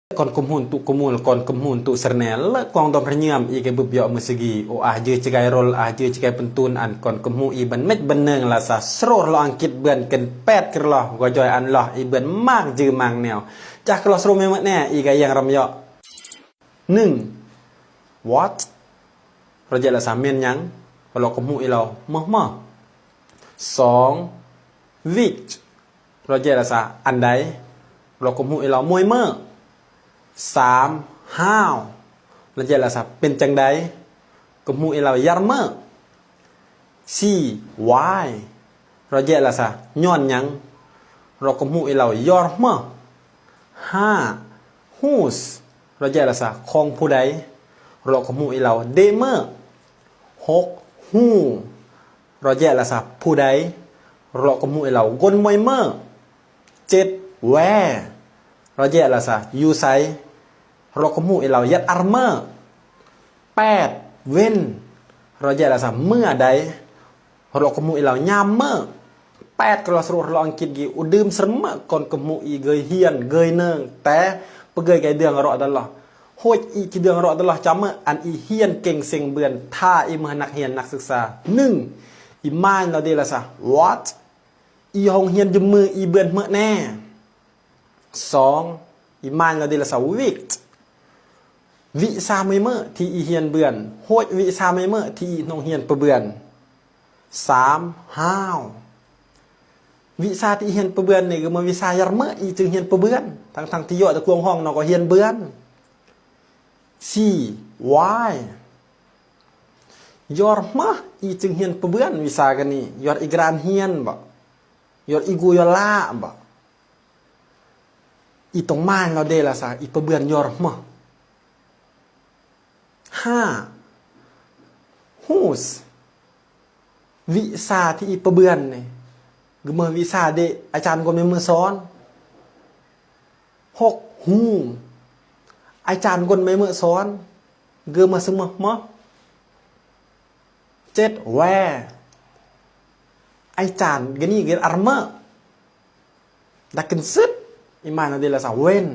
Kon kemun tu kumul kon kemun tu sernel kong dom renyam i ke bebyo mesegi o je cegai rol je cegai pentun an kon kemu i ban met beneng la sa sro lo angkit ben ken pet ke lo go joy an lo i ben mak je mang neo cah ke lo sro memat ne i ga yang ram yo 1 what เราจะละสามเมียนยังเรากemu i lo mah 2 which เราจะละสาอันใดเรากemu i lo มวยเมื่อ3 how เราจะละสับเป็นจังใดกemu iเรายารเมอ4 why เราจะละสับย้อนยังเรากemu iเรายอร์เมอ5 whose เราจะละสับของผู้ใดเรากemu iเราเดเมอ6 who เราจะละสับผู้ใดเรากemu iเรากลมวยเมอ7 where เราจะละสับอยู่ไซเรากemu iเรายัดอาร์เมอร์8 when เราจะละสับเมื่อใดเรากemu iเรายามเมื่อ8กระสรุเราอังกฤษกี่อุดมสมะก่อนกemu iเกยเฮียนเกยเนืองแต่ปเกยไกเดืองรอตลอดโหยอีกี่เดืองรอตลอดจำเมื่ออันอีเฮียนเก่งเสียงเบือนท่าอีมือนักเฮียนนักศึกษา1อีมานเราเดละสับ what อีหงเฮียนจมืออีเบือนเมื่อแน่2อีมานเราเดละสับ weekวิสาไม่เมื่อที่อีเฮียนเบือนโหยวิสาไม่เมื่อที่นองเฮียนประเบือน3 how วิสาที่เฮียนประเบือนนี่ก็มาวิสายารเมื่ออีจึงเฮียนประเบือนทั้งที่โยตะกวงห้องนอก็เฮียนเบือน4 why ยอร์เมื่ออีจึงเฮียนประเบือนวิสากันนี่ยอร์อีกรานเฮียนบ่ยอร์อีกูยอล่าบ่อีตรงม่านเราเดละสาอีประเบือนยอร์เมื่อ5 whose วิชาที่อีประเบือนเนี่ยคือเมื่อวิชาเดอาจารย์ก็ไม่มือสอน6 whom อาจารย์ก็ไม่มือสอนเกือมาสมมะ7 where อาจารย์ก็นี่เกิดอาร์เมอร์ดักกันซึดอิมานเราเดละสาวเว้น